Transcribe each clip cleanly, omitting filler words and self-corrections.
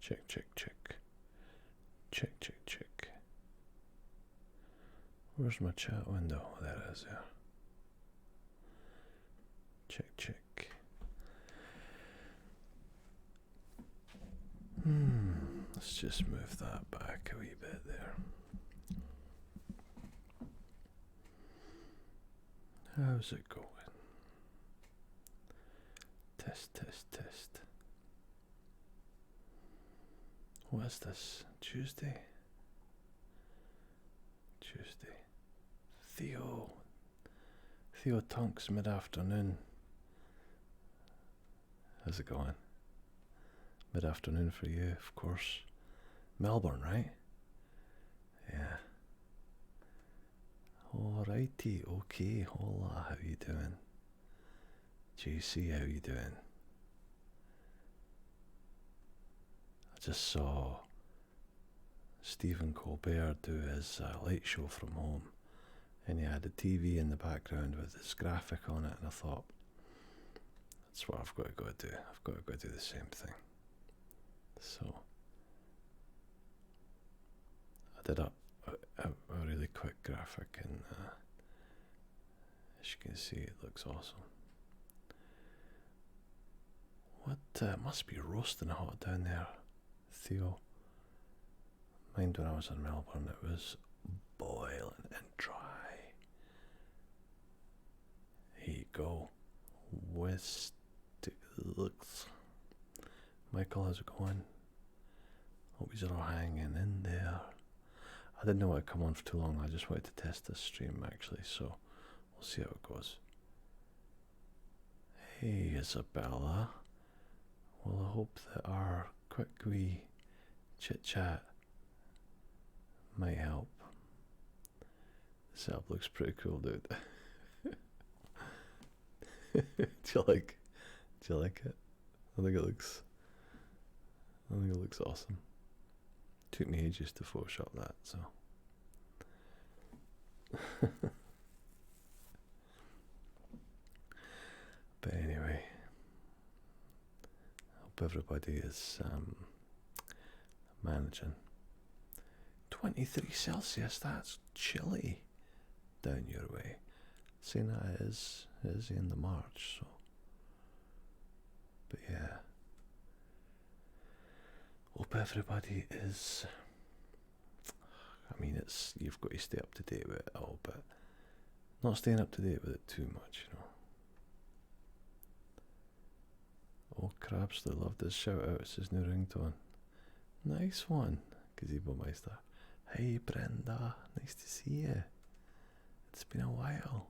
Check, check, check. Check, check, check. Where's my chat window? There it is there. Check, check. Let's just move that back a wee bit there. How's it going? Test, test, test. What is this? Tuesday? Tuesday. Theo Tunks, mid-afternoon. How's it going? Mid-afternoon for you, of course. Melbourne, right? Yeah. Alrighty, okay. Hola, how you doing? JC, how you doing? I just saw Stephen Colbert do his late show from home, and he had a TV in the background with this graphic on it, and I thought, that's what I've got to go do. I've got to go do the same thing. So I did a really quick graphic, and as you can see, it looks awesome. What must be roasting hot down there, Theo? Mind when I was in Melbourne, it was boiling and dry. Here you go. West looks. Michael, how's it going? Hope you're all hanging in there. I didn't know I'd come on for too long. I just wanted to test this stream actually, so we'll see how it goes. Hey Isabella. Well, I hope that our quick wee chit chat might help. The setup looks pretty cool, dude. Do you like it? I think it looks awesome. Took me ages to Photoshop that, so. But anyway, hope everybody is managing. 23 Celsius, that's chilly down your way. Saying that is the end of March, so. But yeah, hope everybody is. I mean, you've got to stay up to date with it all, but not staying up to date with it too much, you know. Oh, Crabster, love this shout out. It's his new ringtone. Nice one, Gazebo Meister. Hey Brenda, nice to see you. It's been a while.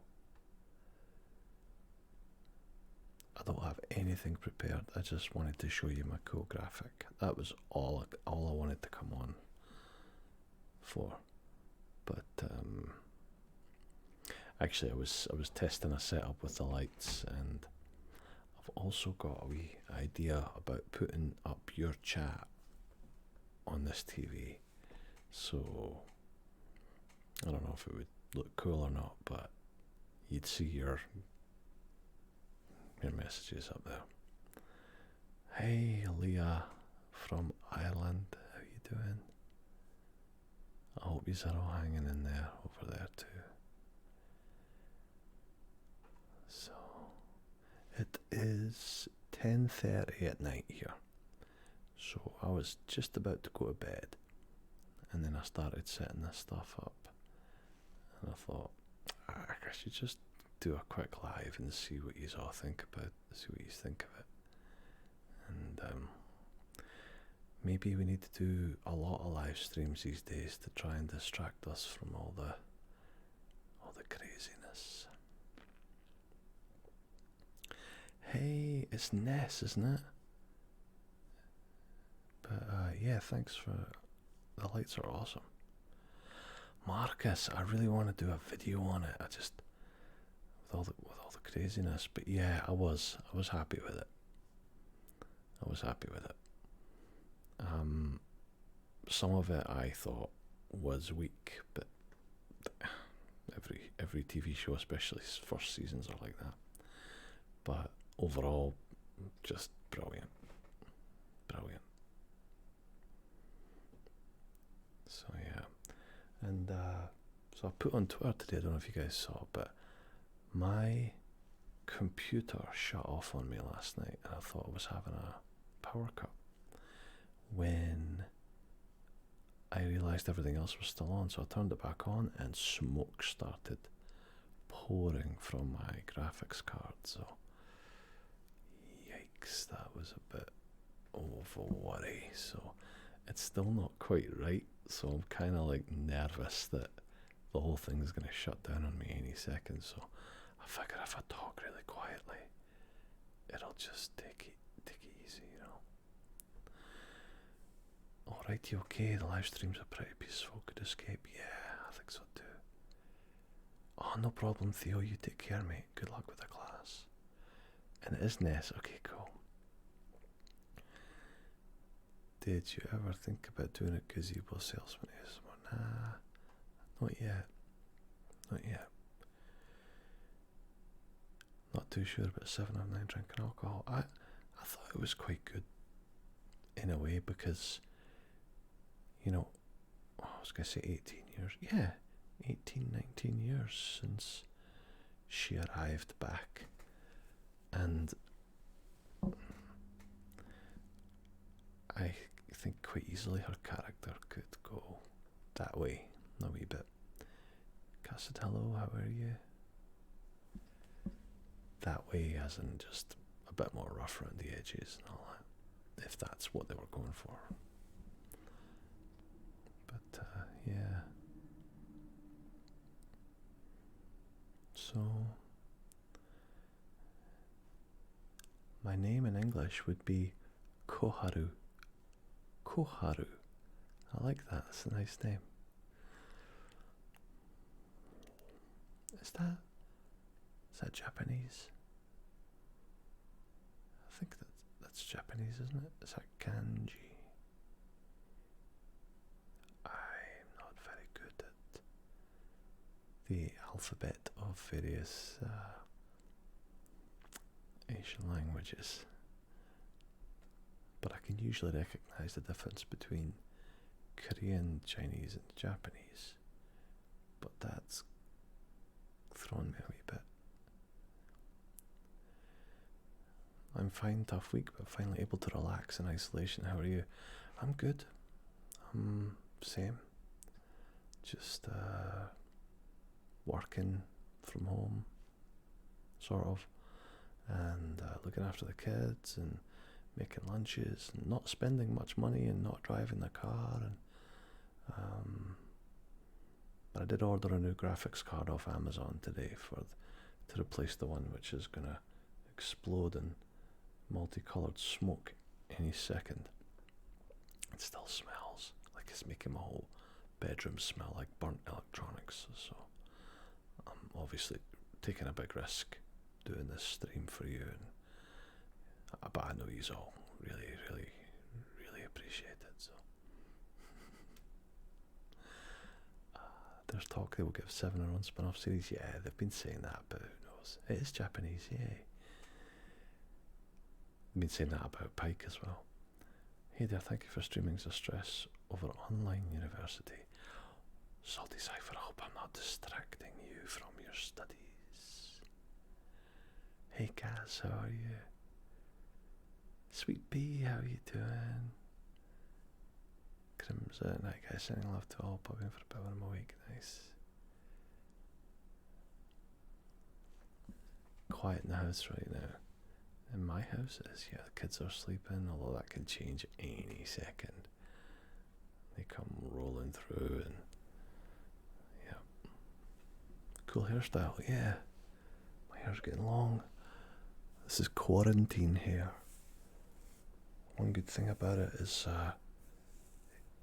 I don't have anything prepared. I just wanted to show you my cool graphic. That was all I wanted to come on for. But actually, I was testing a setup with the lights, and I've also got a wee idea about putting up your chat on this TV. So I don't know if it would look cool or not, but you'd see your messages up there. Hey Leah from Ireland, how you doing? I hope you're all hanging in there over there too. So it is 10:30 at night here, so I was just about to go to bed, and then I started setting this stuff up, and I thought I should just do a quick live and see what you all think about, see what you think of it. And maybe we need to do a lot of live streams these days to try and distract us from all the craziness. Hey, it's Ness, isn't it? But yeah, thanks for the lights are awesome. Marcus, I really want to do a video on it. I just with all the craziness, but yeah, I was happy with it. I was happy with it. Some of it I thought was weak, but every TV show, especially first seasons, are like that. But overall, just brilliant. And so I put on Twitter today, I don't know if you guys saw, but my computer shut off on me last night, and I thought I was having a power cut when I realised everything else was still on. So I turned it back on, and smoke started pouring from my graphics card. So yikes, that was a bit of a worry. So it's still not quite right, so I'm kind of like nervous that the whole thing's going to shut down on me any second. So I figure if I talk really quietly, it'll just take it easy, you know. Alrighty, okay, the live streams are pretty peaceful. Good escape, yeah, I think so too. Oh, no problem, Theo, you take care, mate. Good luck with the class. And it is Ness, okay, cool. Did you ever think about doing a gazebo salesman ASMR? Nah, not yet. Not yet. Not too sure about 7 of 9 drinking alcohol. I thought it was quite good in a way because, you know, I was going to say 18 years. Yeah, 18, 19 years since she arrived back. And I think quite easily her character could go that way a wee bit. Kat said, hello, how are you? That way, as in just a bit more rough around the edges and all that, if that's what they were going for. But yeah. So my name in English would be Koharu. Koharu. I like that. That's a nice name. Is that Japanese? I think that's Japanese, isn't it? Is that kanji? I'm not very good at the alphabet of various Asian languages, but I can usually recognize the difference between Korean, Chinese and Japanese, but that's thrown me a wee bit. I'm fine, tough week, but finally able to relax in isolation. How are you? I'm good. Same. Just working from home, sort of, and looking after the kids and making lunches and not spending much money and not driving the car. And but I did order a new graphics card off Amazon today to replace the one which is gonna explode in multicolored smoke any second. It still smells like it's making my whole bedroom smell like burnt electronics. So I'm obviously taking a big risk doing this stream for you, and but I know you all really, really, really appreciate it. So there's talk they will give 7 their own spin-off series. Yeah, they've been saying that, but who knows? It is Japanese, yay. They've been saying that about Pike as well. Hey there, thank you for streaming the stress over online university. Salty Cypher, I hope I'm not distracting you from your studies. Hey Cass, how are you? Sweet Pea, how are you doing? Crimson, night guys, sending love to all, popping for a bit when I'm awake, nice. Quiet in the house right now. In my house it is, yeah, the kids are sleeping, although that can change any second. They come rolling through and, yeah. Cool hairstyle, yeah. My hair's getting long. This is quarantine hair. One good thing about it is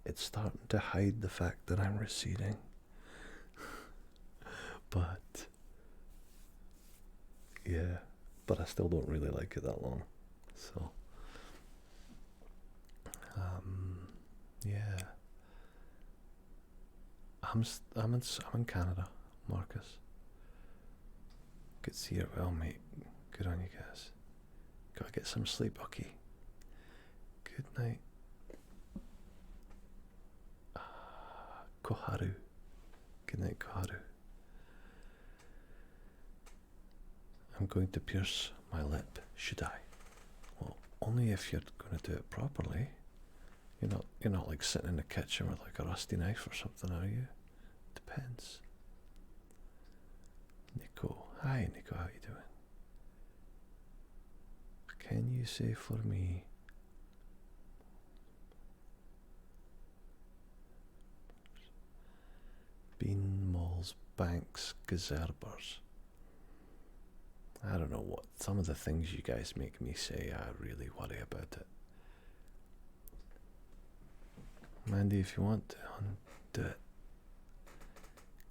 it's starting to hide the fact that I'm receding. But yeah, but I still don't really like it that long. So yeah. I'm in Canada, Marcus. Good to see you well, mate. Good on you guys. Gotta get some sleep, okay. Good night. Koharu. Good night, Kaharu. I'm going to pierce my lip, should I? Well, only if you're going to do it properly. You're not like sitting in the kitchen with like a rusty knife or something, are you? Depends. Nico. Hi, Nico, how you doing? Can you say for me... Bean, malls, banks, gazerbers. I don't know what... Some of the things you guys make me say, I really worry about it. Mandy, if you want to, do it.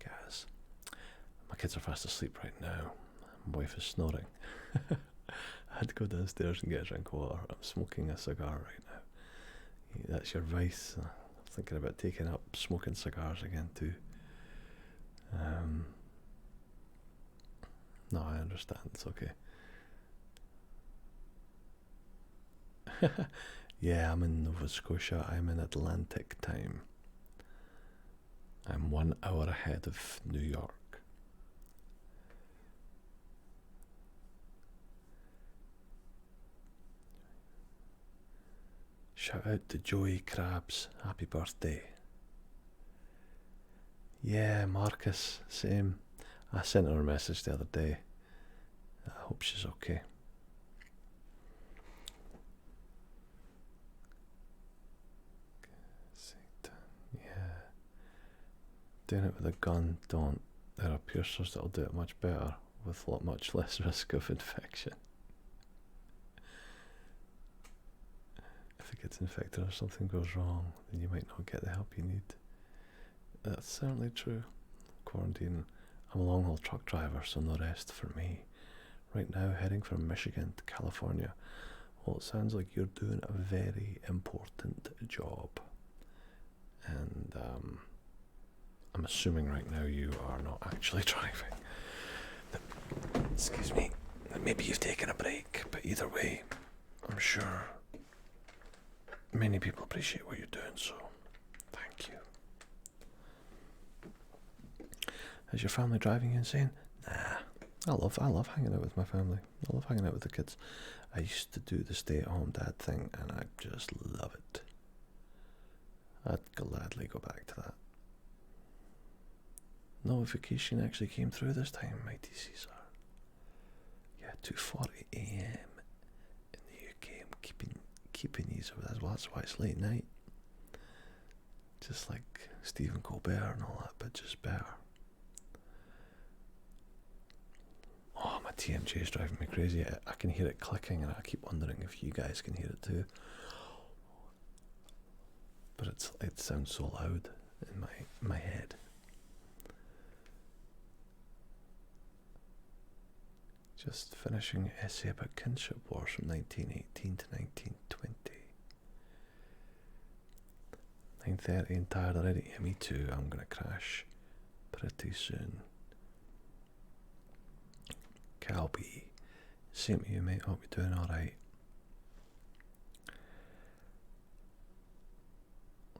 Guys, my kids are fast asleep right now. My wife is snoring. I had to go downstairs and get a drink of water. I'm smoking a cigar right now. That's your vice. I'm thinking about taking up smoking cigars again too. No, I understand. It's okay. Yeah, I'm in Nova Scotia. I'm in Atlantic time. I'm 1 hour ahead of New York. Shout out to Joey Krabs. Happy birthday. Yeah, Marcus, same. I sent her a message the other day. I hope she's okay. Yeah. Doing it with a gun, don't. There are piercers that'll do it much better with much less risk of infection. If it gets infected or something goes wrong, then you might not get the help you need. That's certainly true. Quarantine. I'm a long haul truck driver, so no rest for me. Right now, heading from Michigan to California. Well, it sounds like you're doing a very important job. And I'm assuming right now you are not actually driving. Excuse me. Maybe you've taken a break, but either way, I'm sure many people appreciate what you're doing, so thank you. Is your family driving you insane? Nah. I love hanging out with my family. I love hanging out with the kids. I used to do the stay-at-home dad thing, and I just love it. I'd gladly go back to that. Notification actually came through this time, Mighty Caesar. Yeah, 2:40 AM in the UK. I'm keeping these over there. Well, that's why it's late night. Just like Stephen Colbert and all that, but just better. Oh, my TMJ is driving me crazy. I can hear it clicking, and I keep wondering if you guys can hear it too. But it sounds so loud in my head. Just finishing an essay about kinship wars from 1918 to 1920. 9:30 and tired already. Yeah, me too. I'm gonna crash pretty soon. Calby, same to you, mate. Hope you're doing alright.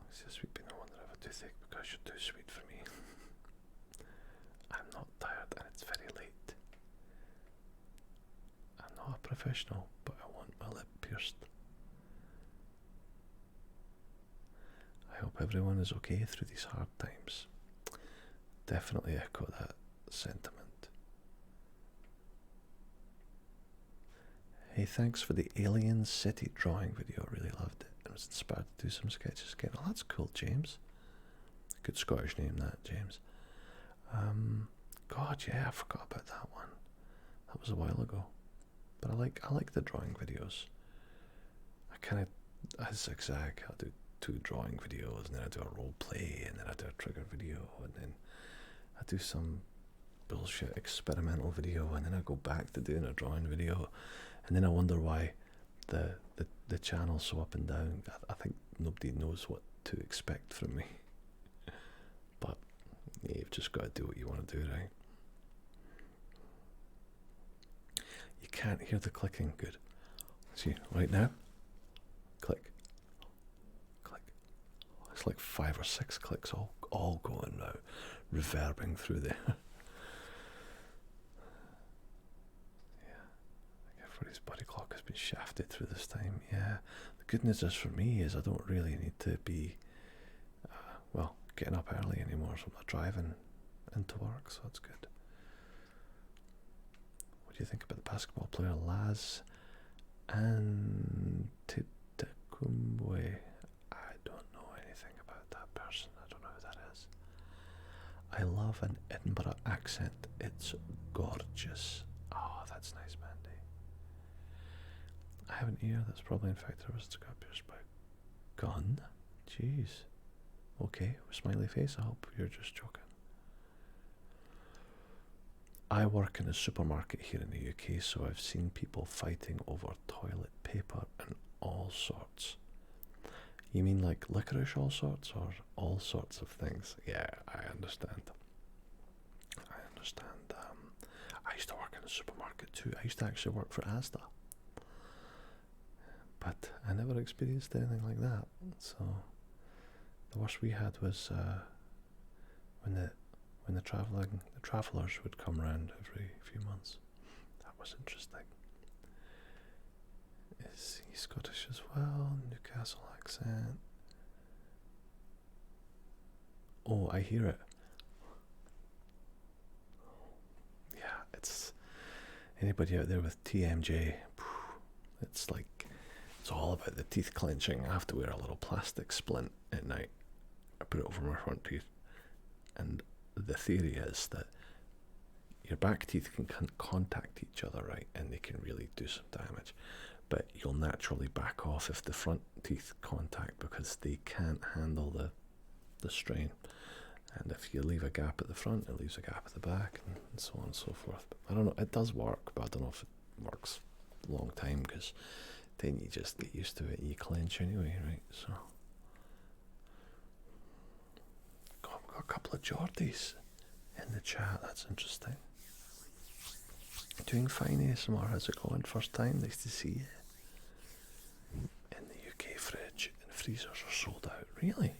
It's a sweet being the one that I have a toothache because you're too sweet for me. I'm not tired and it's very late. I'm not a professional, but I want my lip pierced. I hope everyone is okay through these hard times. Definitely echo that sentiment. Hey, thanks for the Alien City drawing video. I really loved it. I was inspired to do some sketches again. Oh, that's cool, James. Good Scottish name, that, James. God, yeah, I forgot about that one. That was a while ago. But I like the drawing videos. I zigzag. I'll do 2 drawing videos, and then I do a role play, and then I do a trigger video, and then I do some bullshit experimental video, and then I go back to doing a drawing video, and then I wonder why the channel's so up and down. I think nobody knows what to expect from me. But yeah, you've just got to do what you want to do, right? You can't hear the clicking. Good. See, right now, click, click. It's like 5 or 6 clicks all all going now, reverbing through there. Yeah, everybody's body clock has been shafted through this time. Yeah, the good news is for me is I don't really need to be, getting up early anymore, so I'm not driving into work, so that's good. What do you think about the basketball player Laz Antetokounmpo? I don't know anything about that person. I don't know who that is. I love an Edinburgh accent. It's gorgeous. Oh, that's nice, Mandy. I have an ear that's probably infected or was got pierced by a gun. Jeez. Okay, with smiley face, I hope you're just joking. I work in a supermarket here in the UK, so I've seen people fighting over toilet paper and all sorts. You mean like licorice all sorts, or all sorts of things? Yeah, I understand. I used to work in a supermarket too. I used to actually work for Asda. But I never experienced anything like that. So the worst we had was when the travellers would come round every few months. That was interesting. Is he Scottish as well? Newcastle accent. Oh, I hear it. Yeah, it's anybody out there with TMJ. It's like it's all about the teeth clenching. I have to wear a little plastic splint at night. I put it over my front teeth, and the theory is that your back teeth can contact each other, right, and they can really do some damage. But you'll naturally back off if the front teeth contact because they can't handle the strain. And if you leave a gap at the front, it leaves a gap at the back, and so on and so forth. But I don't know, it does work, but I don't know if it works a long time because then you just get used to it and you clench anyway, right? So, God, we've got a couple of Geordies in the chat, that's interesting. Doing fine, ASMR, how's it going? First time, nice to see you. In the UK, fridge and freezers are sold out. Really?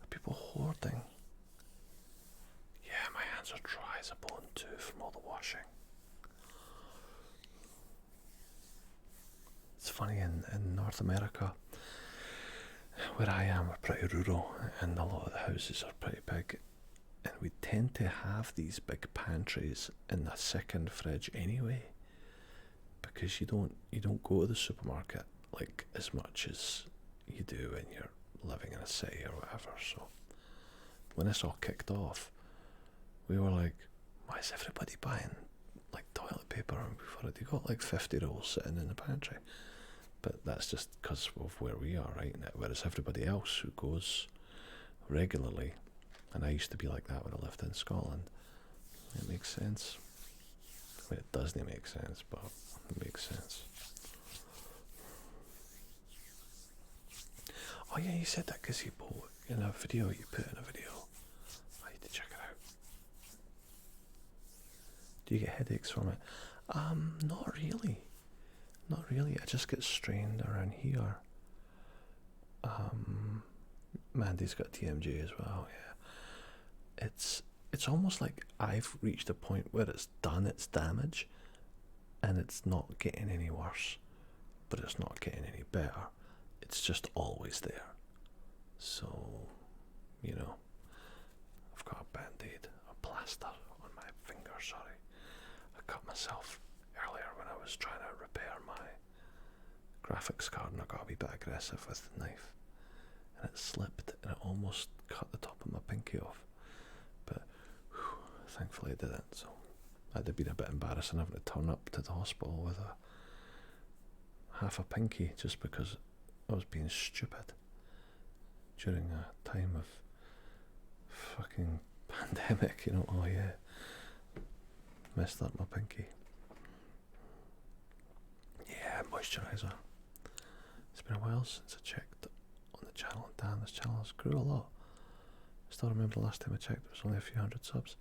Are people hoarding? Yeah, my hands are dry as a bone too from all the washing. It's funny, in North America, where I am, we're pretty rural and a lot of the houses are pretty big. And we tend to have these big pantries in the second fridge anyway, because you don't go to the supermarket like as much as you do when you're living in a city or whatever. So when this all kicked off, we were like, why is everybody buying like toilet paper? And we've already got like 50 rolls sitting in the pantry. But that's just because of where we are right now. Whereas everybody else who goes regularly, and I used to be like that when I lived in Scotland, it makes sense. I mean, it doesn't make sense, but it makes sense. Oh yeah, you said that gazebo in a video, you put in a video. I need to check it out. Do you get headaches from it? Not really. Not really, I just get strained around here. Mandy's got TMJ as well, yeah. It's almost like I've reached a point where it's done its damage and it's not getting any worse, but it's not getting any better. It's just always there. So, you know, I've got a band-aid, a plaster on my finger, sorry. I cut myself earlier when I was trying to repair my graphics card and I got a wee bit aggressive with the knife. And it slipped and it almost cut the top of my pinky off. But thankfully it didn't, so that'd have been a bit embarrassing having to turn up to the hospital with a half a pinky just because I was being stupid during a time of fucking pandemic, you know. Oh yeah, messed up my pinky. Yeah, moisturiser. It's been a while since I checked on the channel. Damn, this channel has grew a lot. I still remember the last time I checked there was only a few hundred subs.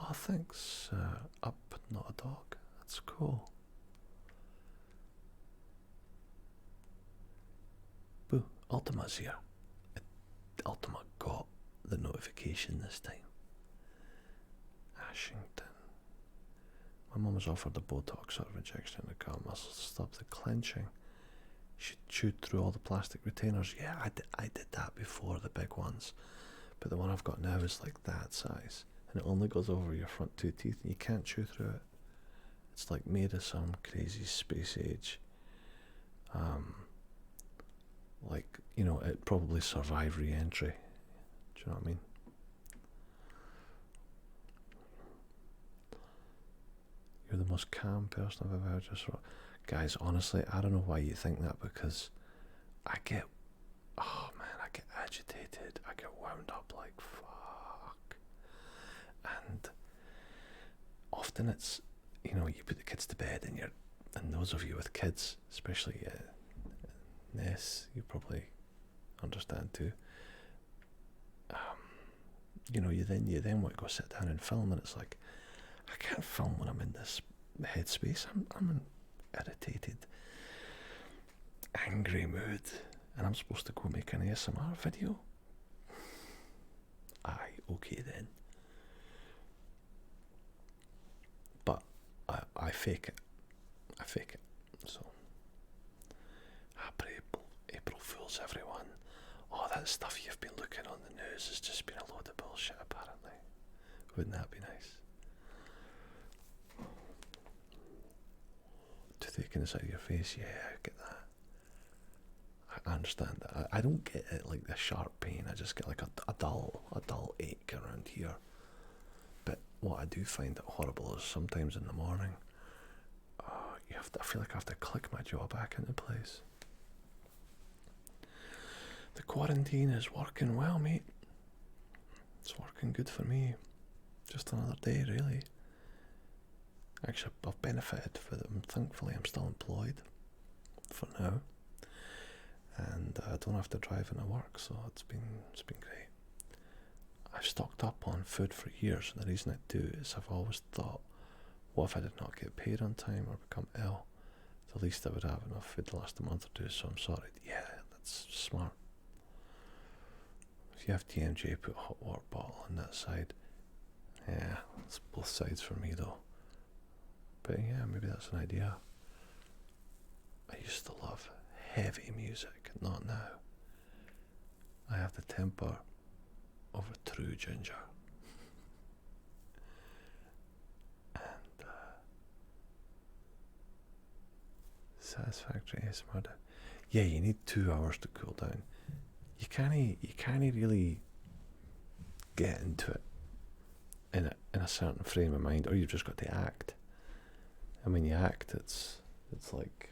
Oh, thanks, Up Not a Dog. That's cool. Boo, Ultima's here. Ultima got the notification this time. Ashington. My mum was offered a Botox sort of injection in the calf muscles to stop the clenching. She chewed through all the plastic retainers. Yeah, I did that before, the big ones. But the one I've got now is like that size. And it only goes over your front two teeth and you can't chew through it. It's like made of some crazy space age. Like, you know, it probably survived re-entry. Do you know what I mean? You're the most calm person I've ever heard. Guys, honestly, I don't know why you think that, because I get agitated. I get wound up like fuck. And often it's, you know, you put the kids to bed and those of you with kids, especially Ness, you probably understand too. You know, you then want to go sit down and film, and it's like, I can't film when I'm in this headspace. I'm in irritated, angry mood, and I'm supposed to go make an ASMR video. Aye, okay then. But I fake it. So, happy April Fools, everyone. All that stuff you've been looking on the news has just been a load of bullshit, apparently. Wouldn't that be nice? Toothache inside of your face, yeah, I get that. I understand that. I don't get it like the sharp pain. I just get like a dull ache around here. But what I do find it horrible is sometimes in the morning, I feel like I have to click my jaw back into place. The quarantine is working well, mate. It's working good for me. Just another day, really. Actually, I've benefited for them. Thankfully, I'm still employed for now, and I don't have to drive into work, so it's been great. I've stocked up on food for years, and the reason I do is I've always thought, what if I did not get paid on time or become ill? The least I would have enough food to last a month or two, so I'm sorry. Yeah, that's smart. If you have TMJ, put a hot water bottle on that side. Yeah, it's both sides for me though. But yeah, maybe that's an idea. I used to love heavy music, not now. I have the temper of a true ginger. And satisfactory ASMR. Yeah, you need 2 hours to cool down. You can't really get into it in a certain frame of mind, or you've just got to act. And when you act, it's like,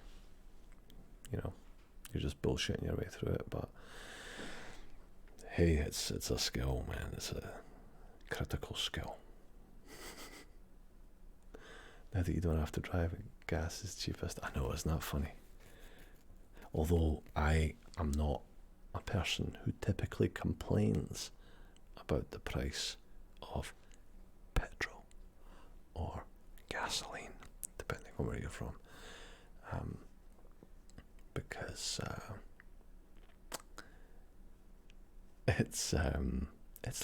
you know, you're just bullshitting your way through it. But hey, it's a skill, man. It's a critical skill. Now that you don't have to drive, gas is cheapest. I know, isn't that funny? Although I am not a person who typically complains about the price of petrol or gasoline, depending on where you're from, because it's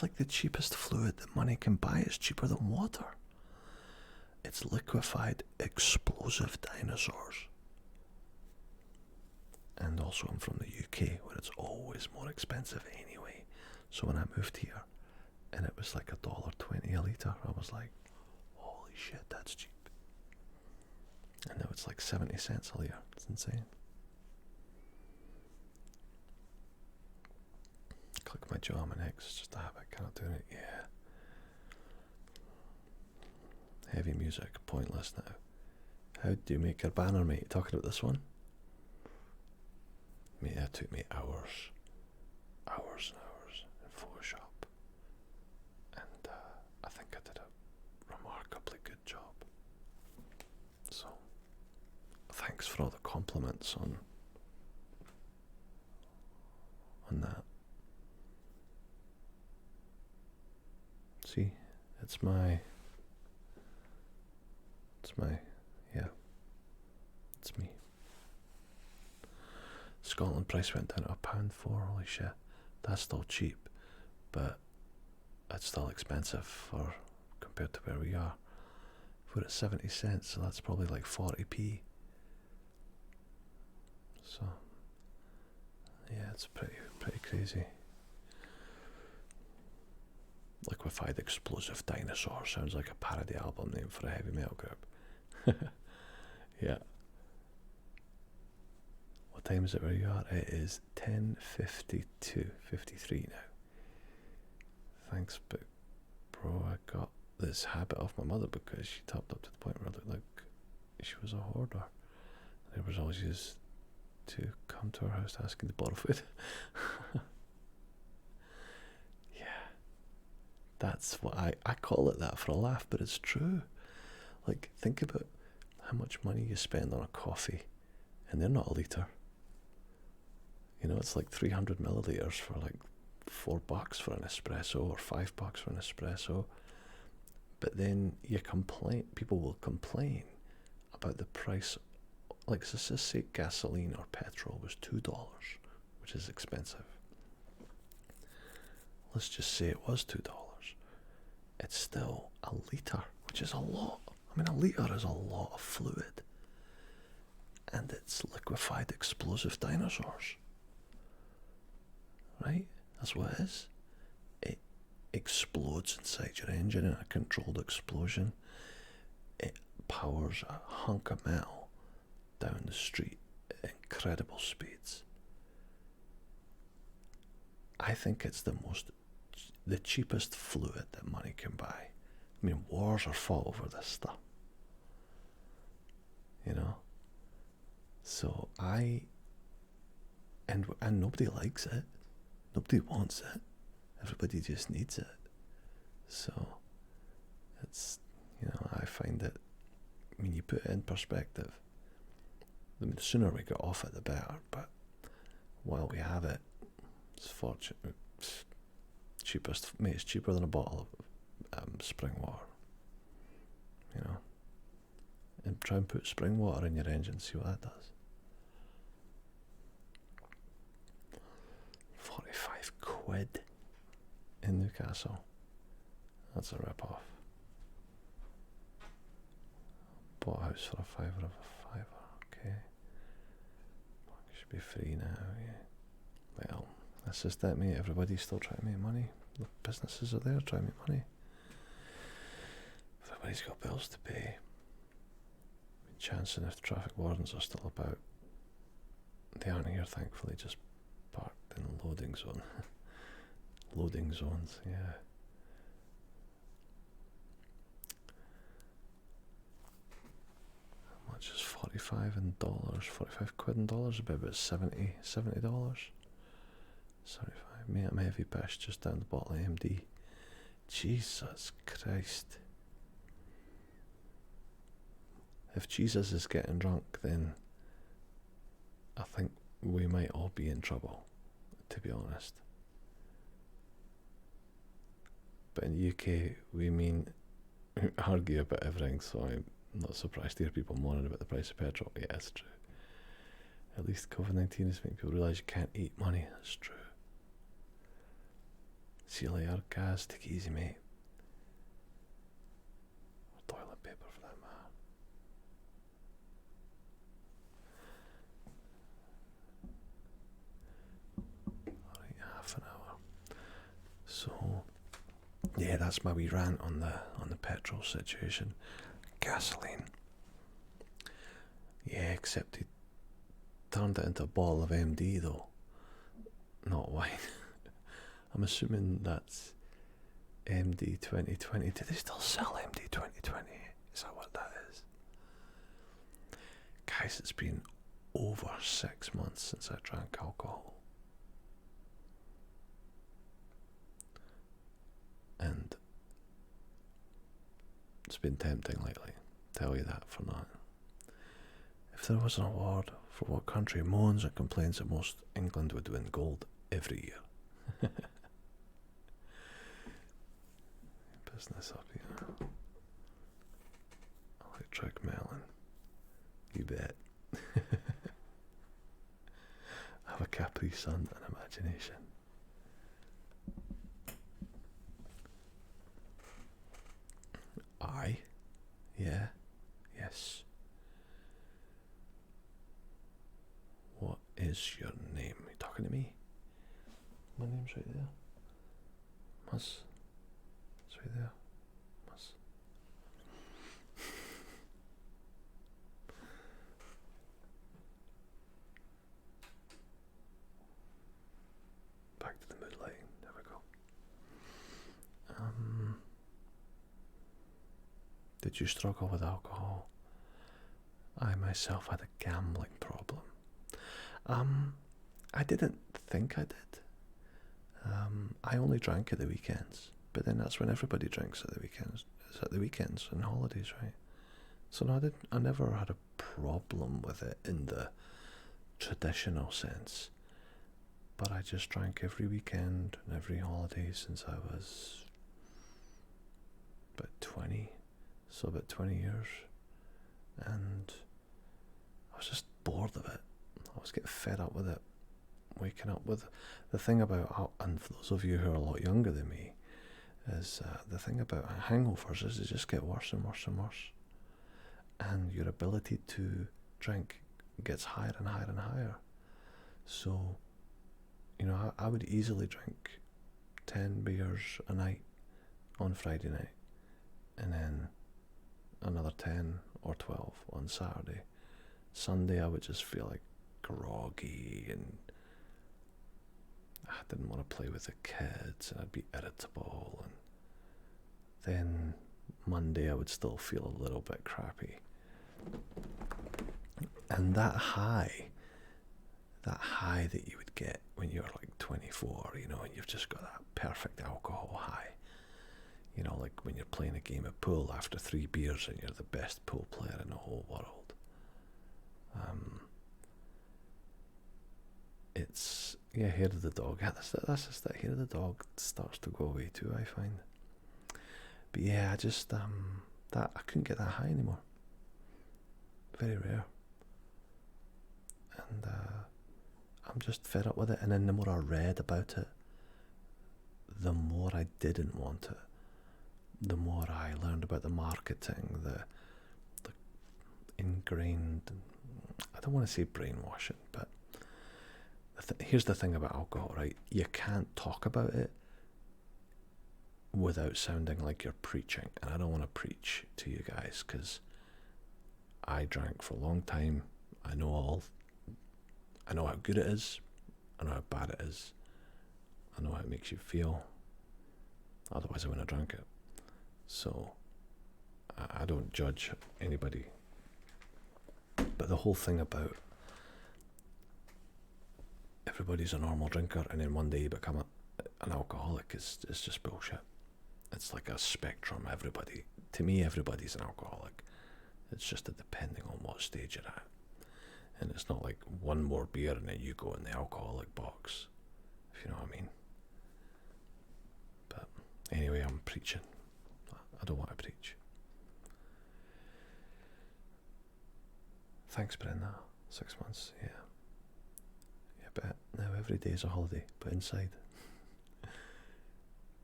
like the cheapest fluid that money can buy. It's cheaper than water. It's liquefied explosive dinosaurs. And also I'm from the UK, where it's always more expensive anyway. So when I moved here and it was like $1.20 a litre, I was like, holy shit, that's cheap. And now it's like 70 cents a litre. It's insane. Click my jaw on my neck, it's just a habit, cannot do it. Yeah. Heavy music, pointless now. How do you make your banner, mate? You talking about this one? Mate, that took me hours and hours in Photoshop, and I think I did a remarkably good job. So, thanks for all the compliments on that. See, it's me. Scotland price went down to £1.04. Holy shit, that's still cheap, but it's still expensive for compared to where we are. We're at 70 cents, so that's probably like 40p. So yeah, it's pretty crazy. Liquefied Explosive Dinosaur sounds like a parody album name for a heavy metal group. Yeah. What time is it where you are? It is 10:53 now. Thanks, but bro, I got this habit off my mother because she topped up to the point where I looked like she was a hoarder. There was always used to come to our house asking to borrow food. Yeah, that's what I call it that for a laugh, but it's true. Like, think about how much money you spend on a coffee, and they're not a litre. You know, it's like 300 milliliters for like $4 for an espresso or $5 for an espresso. But then people will complain about the price. Like, so just say gasoline or petrol was $2, which is expensive. Let's just say it was $2. It's still a litre, which is a lot. I mean, a litre is a lot of fluid. And it's liquefied explosive dinosaurs. Right? That's what it is. It explodes inside your engine in a controlled explosion. It powers a hunk of metal down the street at incredible speeds. I think it's the cheapest fluid that money can buy. I mean, wars are fought over this stuff. You know? So and nobody likes it. Nobody wants it. Everybody just needs it. So it's, I find it, I mean, you put it in perspective. I mean, the sooner we get off it, the better. But while we have it, it's fortunate. It's cheapest, mate. It's cheaper than a bottle of spring water. And try and put spring water in your engine. See what that does. 45 quid in Newcastle. That's a rip-off. Bought a house for a fiver of a fiver. Okay. Should be free now, yeah. Well, that's just it, mate. Everybody's still trying to make money. The businesses are there trying to make money. Everybody's got bills to pay. Chancing if the traffic wardens are still about. They aren't here, thankfully, just parked in the loading zone. Loading zones, yeah. How much is 45 in dollars? 45 quid in dollars? About $70. 75. Mate, I'm heavy piss just down the bottle of AMD. Jesus Christ. If Jesus is getting drunk, then I think we might all be in trouble, to be honest. But in the UK, we argue about everything, so I'm not surprised to hear people moaning about the price of petrol. Yeah, it's true. At least COVID-19 is making people realise you can't eat money. That's true. See you later, guys. Take it easy, mate. Or toilet paper for that matter. Alright, half an hour. So, yeah, that's my wee rant on the petrol situation. Gasoline. Yeah, except he turned it into a bottle of MD though, not wine. I'm assuming that's MD 2020. Do they still sell MD 2020? Is that what that is? Guys, it's been over 6 months since I drank alcohol. And it's been tempting lately, tell you that for nothing. If there was an award for what country moans and complains the most, England would win gold every year. Business up here. Electric melon. You bet. Have a Capri Sun and imagination. is your name? Are you talking to me? My name's right there. Muzz. It's right there. Muzz. Back to the mood lighting. There we go. Did you struggle with alcohol? I myself had a gambling problem. I didn't think I did. I only drank at the weekends, but then that's when everybody drinks at the weekends. It's at the weekends and holidays, right? So no, I never had a problem with it in the traditional sense. But I just drank every weekend and every holiday since I was about 20, so about 20 years. And I was just bored of it. I was getting fed up with it. Waking up with the thing about, and for those of you who are a lot younger than me, is the thing about hangovers is they just get worse and worse and worse. And your ability to drink gets higher and higher and higher. So, you know, I would easily drink 10 beers a night on Friday night, and then another 10 or 12 on Saturday. Sunday I would just feel like groggy, and I didn't want to play with the kids, and I'd be irritable, and then Monday I would still feel a little bit crappy. And that high that you would get when you're like 24, you know, and you've just got that perfect alcohol high, you know, like when you're playing a game of pool after 3 beers and you're the best pool player in the whole world. It's, yeah, hair of the dog. That's just that hair of the dog starts to go away too, I find. But yeah, I just, that I couldn't get that high anymore. Very rare. And I'm just fed up with it. And then the more I read about it, the more I didn't want it. The more I learned about the marketing, the ingrained, I don't want to say brainwashing, but here's the thing about alcohol, right? You can't talk about it without sounding like you're preaching. And I don't want to preach to you guys, because I drank for a long time. I know how good it is. I know how bad it is. I know how it makes you feel. Otherwise I wouldn't have drank it. So I don't judge anybody. But the whole thing about everybody's a normal drinker and then one day you become an alcoholic is just bullshit. It's like a spectrum. To me, everybody's an alcoholic. It's just depending on what stage you're at. And it's not like one more beer and then you go in the alcoholic box, if you know what I mean. But anyway, I'm preaching. I don't want to preach. Thanks, Brenda. 6 months, yeah. Yeah, but now every day is a holiday, but inside.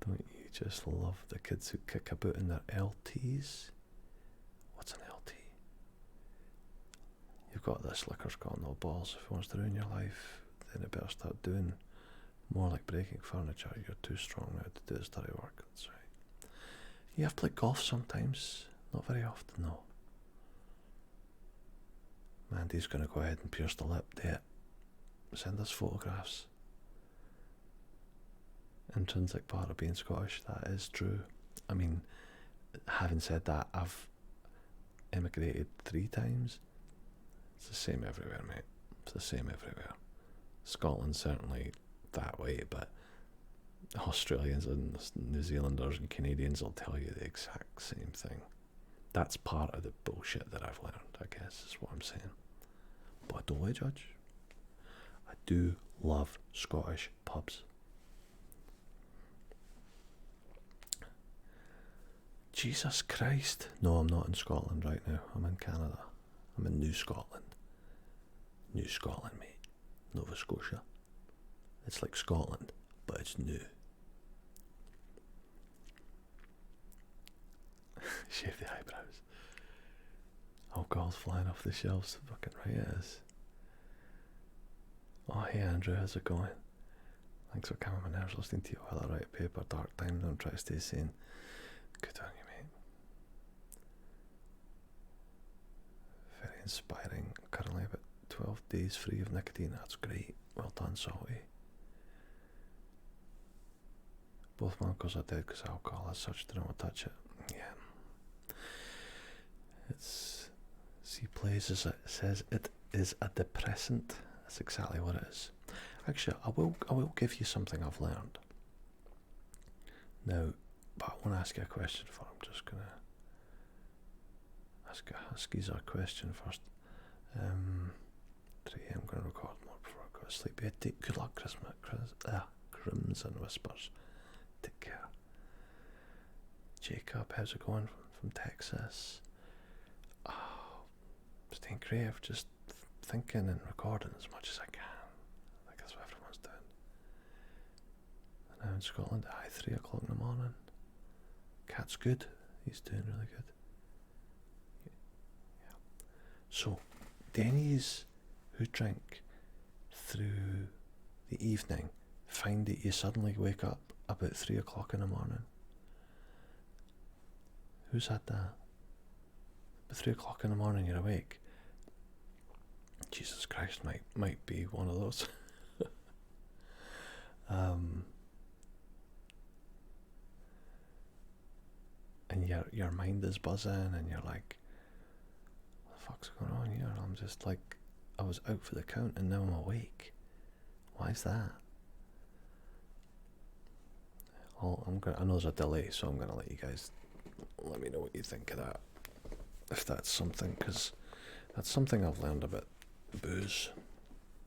Don't you just love the kids who kick about in their LTs? What's an LT? You've got this liquor's got no balls. If it wants to ruin your life, then it better start doing more like breaking furniture. You're too strong now to do this dirty work. That's right. You have to play golf sometimes. Not very often, though. Mandy's going to go ahead and pierce the lip. Yeah. Send us photographs. Intrinsic part of being Scottish, that is true. I mean, having said that, I've emigrated 3 times. It's the same everywhere, mate. It's the same everywhere. Scotland's certainly that way, but Australians and New Zealanders and Canadians will tell you the exact same thing. That's part of the bullshit that I've learned, I guess, is what I'm saying. But I don't want to judge. I do love Scottish pubs. Jesus Christ. No, I'm not in Scotland right now. I'm in Canada. I'm in New Scotland. New Scotland, mate. Nova Scotia. It's like Scotland, but it's new. Shave the eyebrows. Alcohol's flying off the shelves. Fucking right it is. Oh, hey Andrew, how's it going? Thanks for coming my nerves listening to you while I write a paper. Dark time, don't try to stay sane. Good on you, mate. Very inspiring. Currently about 12 days free of nicotine. That's great. Well done, Salty. Both my uncles are dead because alcohol as such didn't want to touch it. Yeah. It's... See, plays as it says it is a depressant. That's exactly what it is. Actually, I will give you something I've learned. Now, but I want to ask you a question for. I'm just gonna ask a Huskies a question first. 3 I'm gonna record more before I go to sleep. Yeah, good luck, Crimson Whispers. Take care. Jacob, how's it going from Texas? Oh, staying creative, just thinking and recording as much as I can. I think that's what everyone's doing. And now in Scotland, 3 o'clock in the morning. Cat's good. He's doing really good. Yeah. So, Denny's who drink through the evening find that you suddenly wake up about 3 o'clock in the morning. Who's had that? At 3 o'clock in the morning you're awake. Jesus Christ, might be one of those. And your mind is buzzing and you're like, what the fuck's going on here? I'm just like, I was out for the count and now I'm awake. Why is that? I know there's a delay, so I'm gonna let you guys let me know what you think of that, if that's something, because that's something I've learned about booze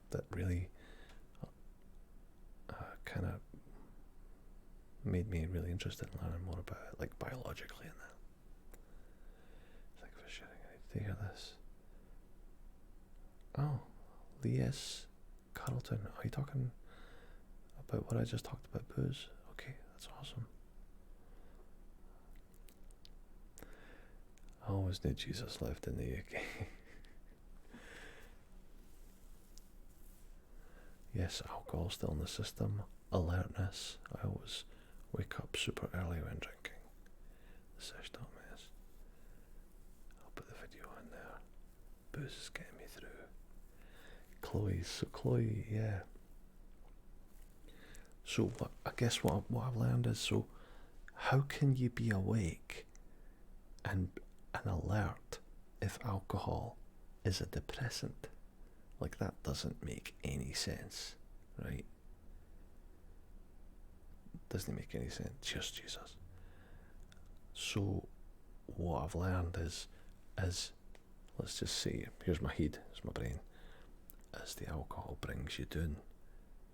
that really kind of made me really interested in learning more about it, like biologically and that. Thank you for sharing. I need to hear this. Oh, Lies Carlton, are you talking about what I just talked about, booze? Okay, that's awesome. I always knew Jesus lived in the UK. Yes, alcohol still in the system. Alertness. I always wake up super early when drinking. The sesh don't mess. I'll put the video in there. Booze is getting me through. Chloe, yeah. So I guess what I've learned is, so how can you be awake and alert if alcohol is a depressant? Like, that doesn't make any sense, right? Doesn't make any sense. Just Jesus. So what I've learned is let's just say, here's my head, here's my brain. As the alcohol brings you down,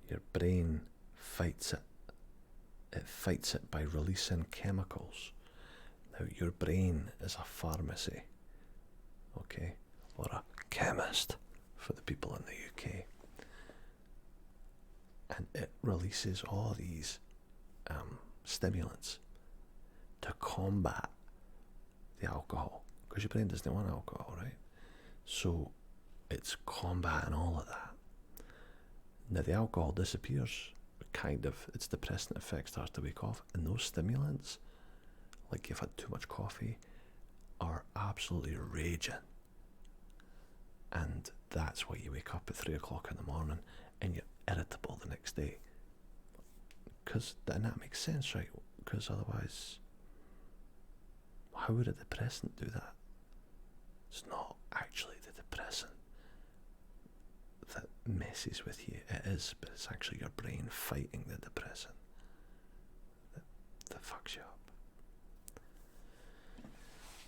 your brain fights it. It fights it by releasing chemicals. Now, your brain is a pharmacy, okay, or a chemist for the people in the UK, and it releases all these stimulants to combat the alcohol, because your brain doesn't want alcohol, right? So it's combating all of that. Now the alcohol disappears, kind of, its depressant effect starts to wake off, and those stimulants, like you've had too much coffee, are absolutely raging. And that's why you wake up at 3 o'clock in the morning and you're irritable the next day. And that makes sense, right? Because otherwise, how would a depressant do that? It's not actually the depressant that messes with you. It is, but it's actually your brain fighting the depressant that fucks you up.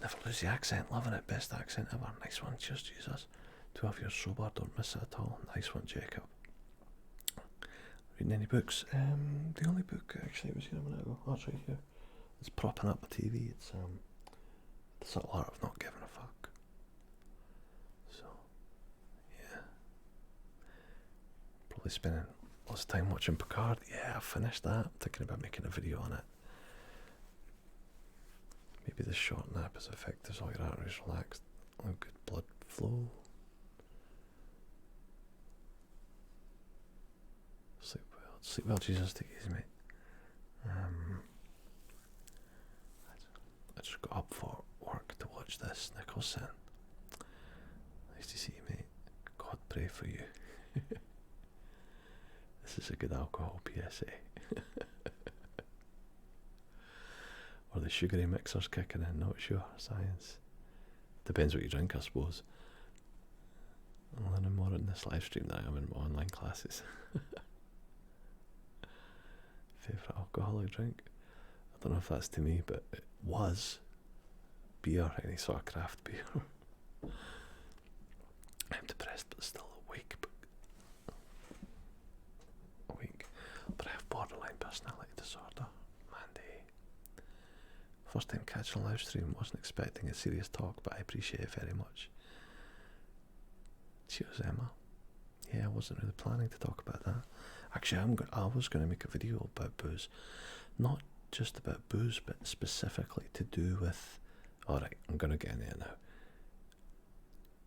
Never lose the accent, loving it, best accent ever. Nice one, cheers Jesus. 12 years sober, don't miss it at all. Nice one, Jacob. Reading any books? The only book actually was here a minute ago. Oh, it's right here. It's propping up the TV. It's The Subtle Art of Not Giving a Fuck. So, yeah. Probably spending lots of time watching Picard. Yeah, I finished that. I'm thinking about making a video on it. Maybe the short nap is effective as all your arteries relaxed. Oh, good blood flow. Sleep well, Jesus. Take it easy, mate. I just got up for work to watch this Nicholson. Nice to see you, mate. God pray for you. This is a good alcohol PSA. Or the sugary mixers kicking in, not sure. Science. Depends what you drink, I suppose. I'm learning more in this live stream than I am in my online classes. Favourite alcoholic drink? I don't know if that's to me, but it was beer, any sort of craft beer. I'm depressed but still awake. But I have borderline personality disorder. Mandy. First time catching a live stream, wasn't expecting a serious talk, but I appreciate it very much. Cheers, Emma. Yeah, I wasn't really planning to talk about that. Actually, I was going to make a video about booze. Not just about booze, but specifically to do with... Alright, I'm going to get in there now.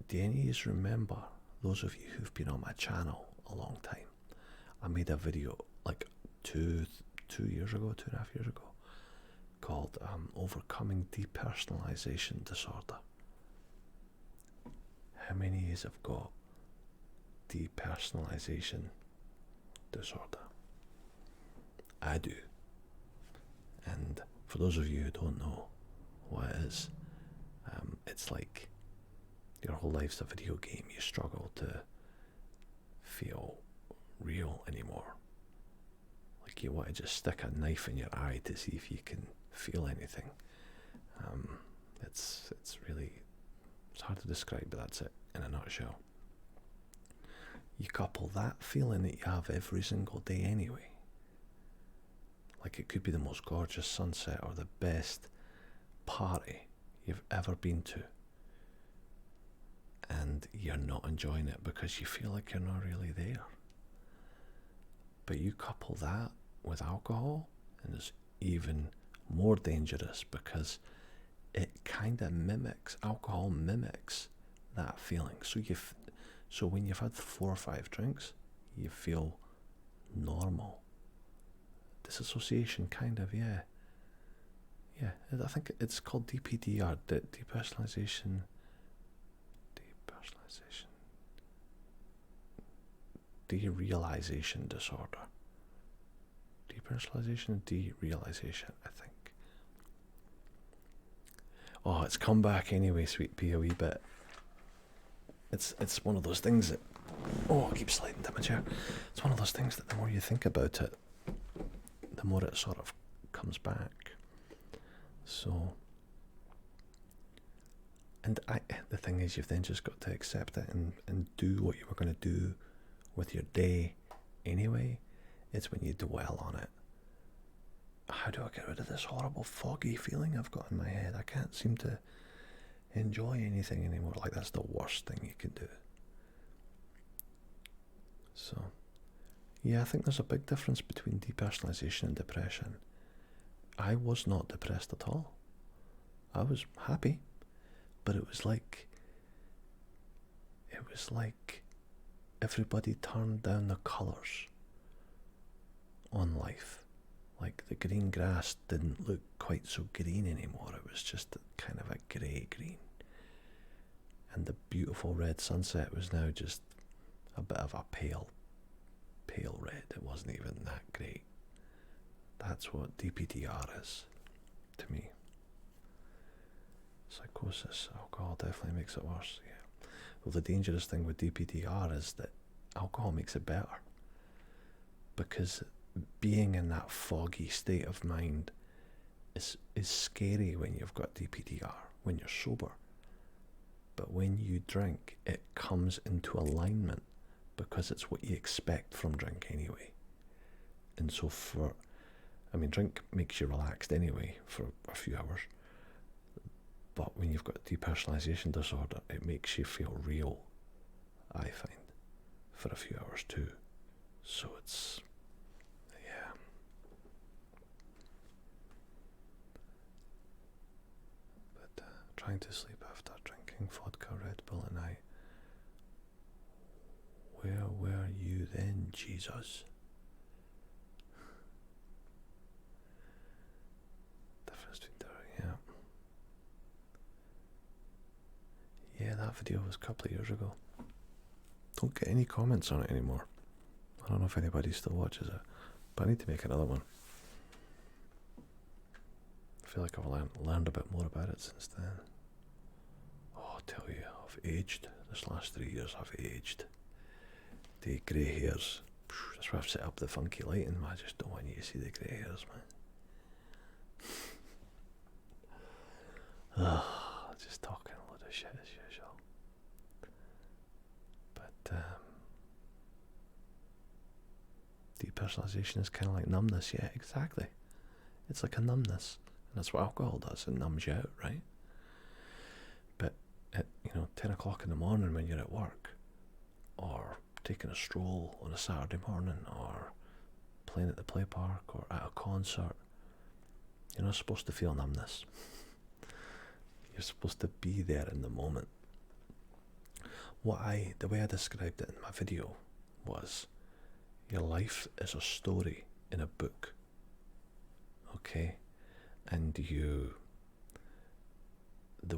Do any of you remember, those of you who've been on my channel a long time, I made a video like 2 years ago, 2.5 years ago, called Overcoming Depersonalization Disorder. How many of you have got depersonalization disorder? I do. And for those of you who don't know what it is, it's like your whole life's a video game. You struggle to feel real anymore. Like you want to just stick a knife in your eye to see if you can feel anything. It's really, it's hard to describe, but that's it in a nutshell. You couple that feeling that you have every single day anyway. Like it could be the most gorgeous sunset or the best party you've ever been to, and you're not enjoying it because you feel like you're not really there. But you couple that with alcohol, and it's even more dangerous because it kind of alcohol mimics that feeling. So when you've had 4 or 5 drinks, you feel normal. Disassociation, kind of, yeah. Yeah, I think it's called DPDR, depersonalization, derealization disorder. Depersonalization and derealization, I think. Oh, it's come back anyway, sweet pea, a wee bit. It's one of those things that, oh, I keep sliding to my chair. It's one of those things that the more you think about it, the more it sort of comes back. So, and the thing is, you've then just got to accept it and do what you were going to do with your day anyway. It's when you dwell on it. How do I get rid of this horrible foggy feeling I've got in my head? I can't seem to enjoy anything anymore. Like, that's the worst thing you can do. So, yeah, I think there's a big difference between depersonalization and depression. I was not depressed at all. I was happy, but it was like everybody turned down the colours on life. Like the green grass didn't look quite so green anymore. It was just kind of a grey green. And the beautiful red sunset was now just a bit of a pale red. It wasn't even that great. That's what DPDR is to me. Psychosis, alcohol definitely makes it worse, yeah. Well, the dangerous thing with DPDR is that alcohol makes it better. Because being in that foggy state of mind is scary when you've got DPDR, when you're sober. But when you drink, it comes into alignment because it's what you expect from drink anyway. And so drink makes you relaxed anyway for a few hours. But when you've got depersonalization disorder, it makes you feel real, I find, for a few hours too. So it's, yeah. But trying to sleep after drinking vodka Red Bull at night. Where were you then, Jesus? That video was a couple of years ago. Don't get any comments on it anymore. I don't know if anybody still watches it, but I need to make another one. I feel like I've learned a bit more about it since then. Oh, I'll tell you, I've aged. This last 3 years I've aged. The grey hairs. That's why I've set up the funky lighting. I just don't want you to see the grey hairs, man. Just talking a lot of shit as usual. But depersonalization is kind of like numbness. Yeah, exactly. It's like a numbness. And that's what alcohol does. It numbs you out, right? But at 10 o'clock in the morning when you're at work, or taking a stroll on a Saturday morning, or playing at the play park, or at a concert, you're not supposed to feel numbness. You're supposed to be there in the moment. The way I described it in my video was, your life is a story in a book. Okay? And the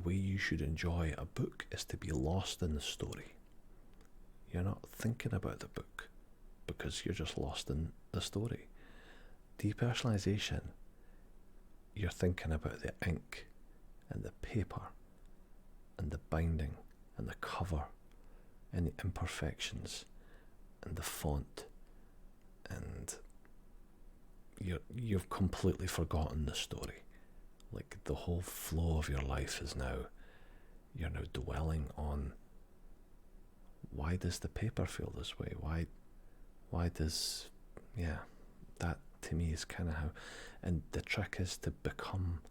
way you should enjoy a book is to be lost in the story. You're not thinking about the book because you're just lost in the story. Depersonalization, you're thinking about the ink and the paper and the binding and the cover and the imperfections and the font, and you've completely forgotten the story. Like, the whole flow of your life is now, you're now dwelling on, why does the paper feel this way? Why does, that to me is kind of how, and the trick is to become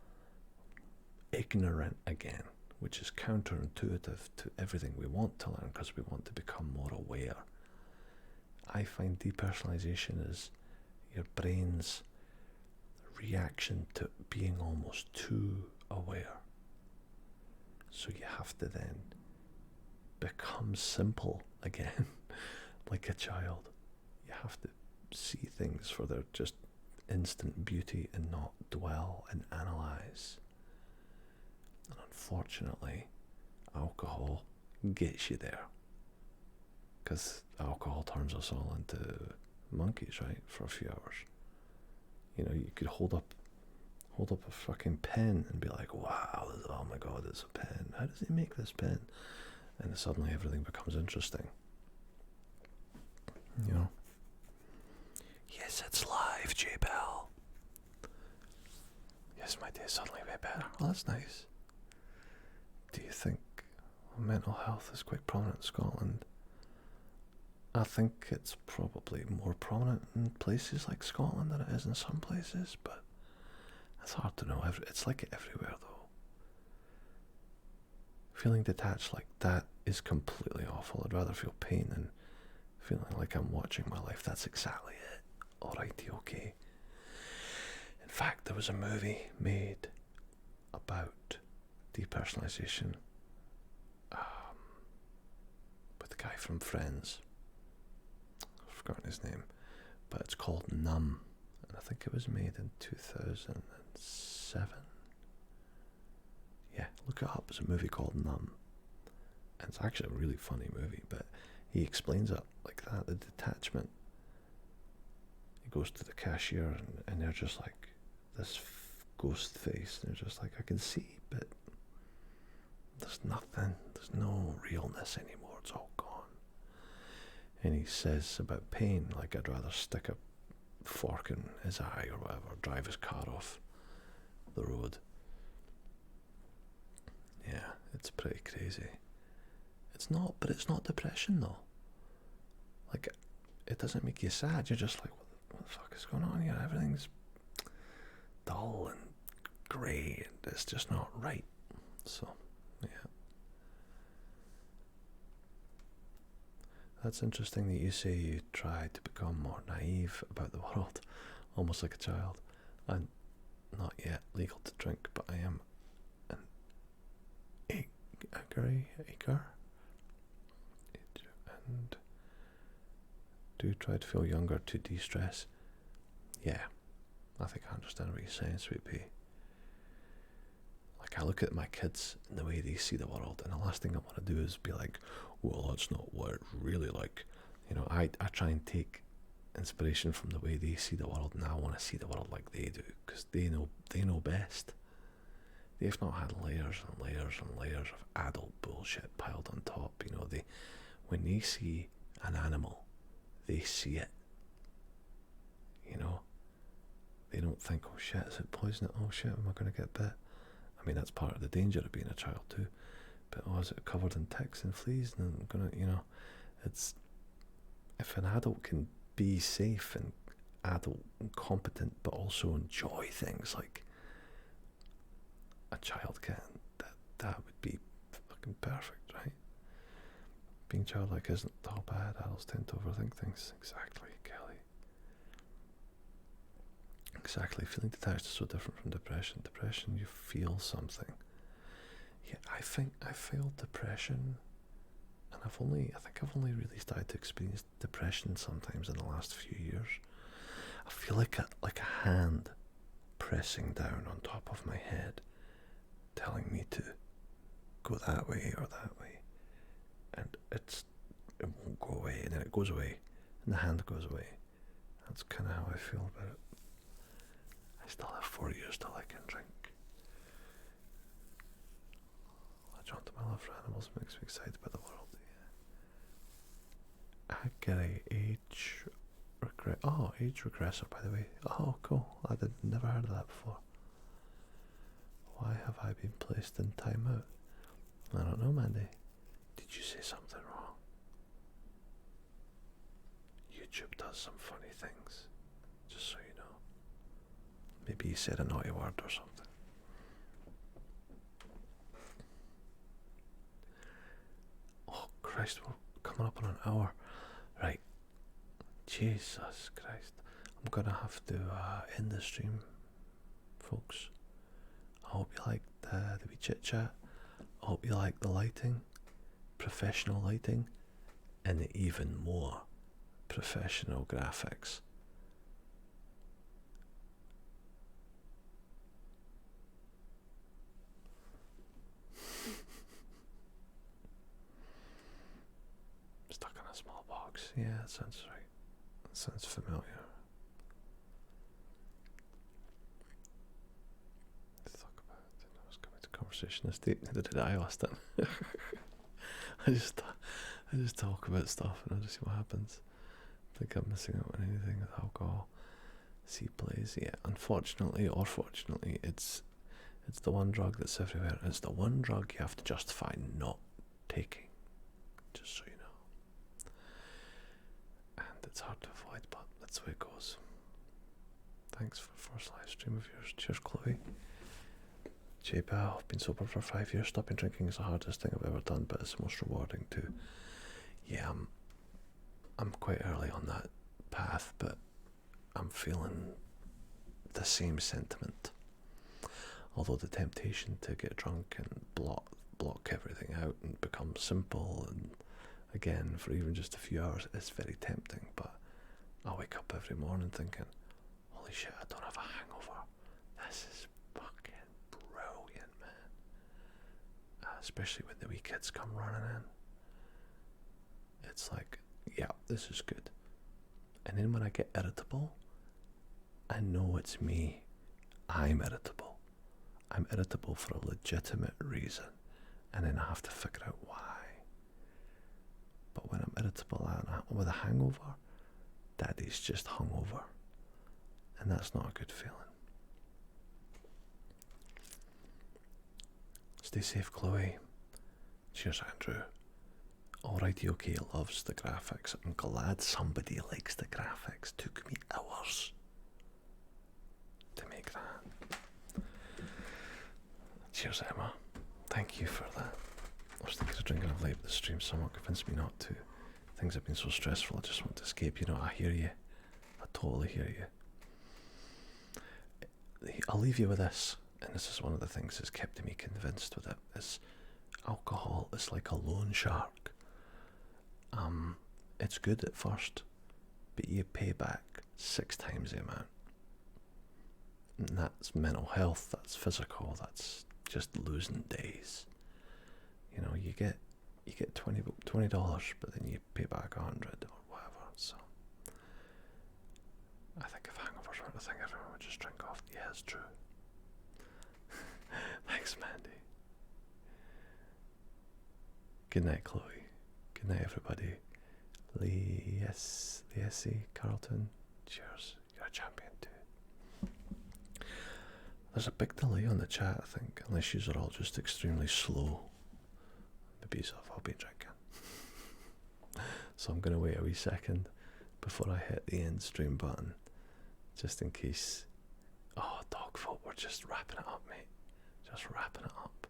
ignorant again, which is counterintuitive to everything we want to learn, because we want to become more aware. I find depersonalization is your brain's reaction to being almost too aware. So you have to then become simple again, like a child. You have to see things for their just instant beauty and not dwell and analyze. And unfortunately, alcohol gets you there, because alcohol turns us all into monkeys, right, for a few hours. You could hold up a fucking pen and be like, wow, oh my god, it's a pen. How does he make this pen? And suddenly everything becomes interesting. Yes, it's live, J-Bell. Yes, my day is suddenly way better. Well, that's nice. Do you think mental health is quite prominent in Scotland? I think it's probably more prominent in places like Scotland than it is in some places, but it's hard to know. It's like it everywhere, though. Feeling detached like that is completely awful. I'd rather feel pain than feeling like I'm watching my life. That's exactly it. Alrighty, okay. In fact, there was a movie made about depersonalization with the guy from Friends. I've forgotten his name, but it's called Numb, and I think it was made in 2007. Yeah, look it up. It's a movie called Numb, and it's actually a really funny movie, but he explains it like that, the detachment. He goes to the cashier, and they're just like this ghost face, and they're just like, I can see, but there's nothing, there's no realness anymore, it's all gone. And he says about pain, like, I'd rather stick a fork in his eye or whatever, drive his car off the road. Yeah, it's pretty crazy. It's not depression though. Like, it doesn't make you sad. You're just like, what the fuck is going on here? Everything's dull and grey, and it's just not right. So, yeah. That's interesting that you say you try to become more naive about the world, almost like a child. I'm not yet legal to drink, but I am an acre, and do try to feel younger to de-stress. Yeah, I think I understand what you're saying, Sweet Pea. Like, I look look at my kids and the way they see the world, and the last thing I want to do is be like, well, that's not what it's really like. You know, I try and take inspiration from the way they see the world, and I want to see the world like they do, because they know best. They've not had layers and layers and layers of adult bullshit piled on top. You know, when they see an animal, they see it. You know, they don't think, oh shit, is it poison? Oh shit, am I going to get bit? I mean, that's part of the danger of being a child too. But oh, is it covered in ticks and fleas? And I'm gonna, you know, it's, if an adult can be safe and adult and competent, but also enjoy things like a child can, that would be fucking perfect, right? Being childlike isn't all bad. Adults tend to overthink things. Exactly, Kelly. Exactly. Feeling detached is so different from depression. Depression, you feel something. Yeah, I think I feel depression, and I think I've only really started to experience depression sometimes in the last few years. I feel like a hand pressing down on top of my head, telling me to go that way or that way, and it won't go away, and then it goes away, and the hand goes away. That's kind of how I feel about it. I still have 4 years till I can drink. Drawn to my love for animals makes me excited about the world. Yeah. I get a age regressor, by the way. Oh, cool. Never heard of that before. Why have I been placed in timeout? I don't know, Mandy. Did you say something wrong? YouTube does some funny things, just so you know. Maybe you said a naughty word or something. Christ, we're coming up on an hour. Right. Jesus Christ. I'm gonna have to end the stream, folks. I hope you liked the wee chit chat. I hope you like the lighting, professional lighting, and the even more professional graphics. Stuck in a small box. Yeah, that sounds right. That sounds familiar. Let's talk about it. I was coming to conversation this day. Neither did I, Austin. I just talk about stuff and I just see what happens. I think I'm missing out on anything with alcohol. See plays. Yeah, unfortunately or fortunately, it's the one drug that's everywhere. It's the one drug you have to justify not taking. Just so you know. And it's hard to avoid, but that's the way it goes. Thanks for the first live stream of yours. Cheers, Chloe. J-Bell, I've been sober for 5 years. Stopping drinking is the hardest thing I've ever done, but it's the most rewarding too. Yeah, I'm quite early on that path, but I'm feeling the same sentiment. Although the temptation to get drunk and block everything out and become simple, and again for even just a few hours, is very tempting. But I wake up every morning thinking, holy shit, I don't have a hangover. This is fucking brilliant, man. Especially when the wee kids come running in. It's like, yeah, this is good. And then when I get irritable, I know it's me. I'm irritable. I'm irritable for a legitimate reason, and then I have to figure out why. But when I'm irritable with a hangover, Daddy's just hungover, and that's not a good feeling. Stay safe, Chloe. Cheers, Andrew. Alrighty, okay, loves the graphics. I'm glad somebody likes the graphics. Took me hours to make that. Cheers, Emma. Thank you for that. I was thinking of drinking of late, but the stream somewhat convinced me not to. Things have been so stressful, I just want to escape. You know, I hear you. I totally hear you. I'll leave you with this, and this is one of the things that's kept me convinced with it, is alcohol is like a loan shark. It's good at first, but you pay back 6 times the amount. And that's mental health, that's physical, that's just losing days. You know, you get $20, but then you pay back 100 or whatever. So I think if hangovers weren't a thing, everyone would just drink off. Yeah, it's true. Thanks, Mandy. Good night, Chloe. Good night, everybody. Lee Essie, Carlton. Cheers. You're a champion too. There's a big delay on the chat, I think, unless you are all just extremely slow. Maybe I've been drinking. So I'm going to wait a wee second before I hit the end stream button, just in case. Oh, dog folk, we're just wrapping it up, mate. Just wrapping it up.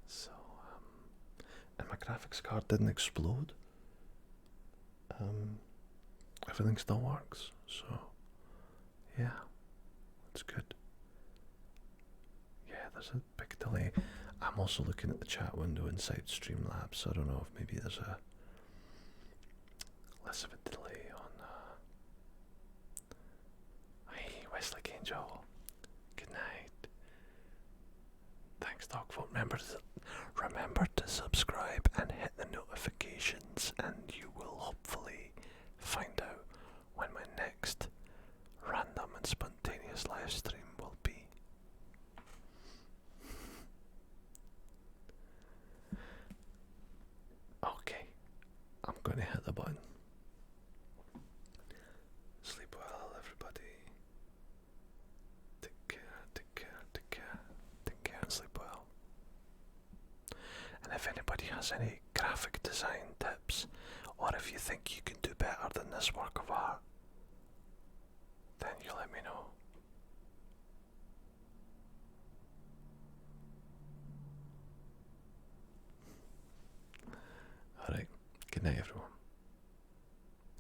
So, and my graphics card didn't explode. Everything still works, so yeah, it's good. Yeah, there's a big delay. I'm also looking at the chat window inside Streamlabs, so I don't know if maybe there's a less of a delay on. Hey, Wesley Angel. Good night. Thanks, Dogfoot. Remember to subscribe and hit the notifications, and you will hopefully find out when my next random and spontaneous live stream will be. Okay, I'm going to hit the button. Sleep well, everybody. Take care, take care, take care, take care, and sleep well. And if anybody has any graphic design tips, or if you think you can do better than this work of art, then you let me know.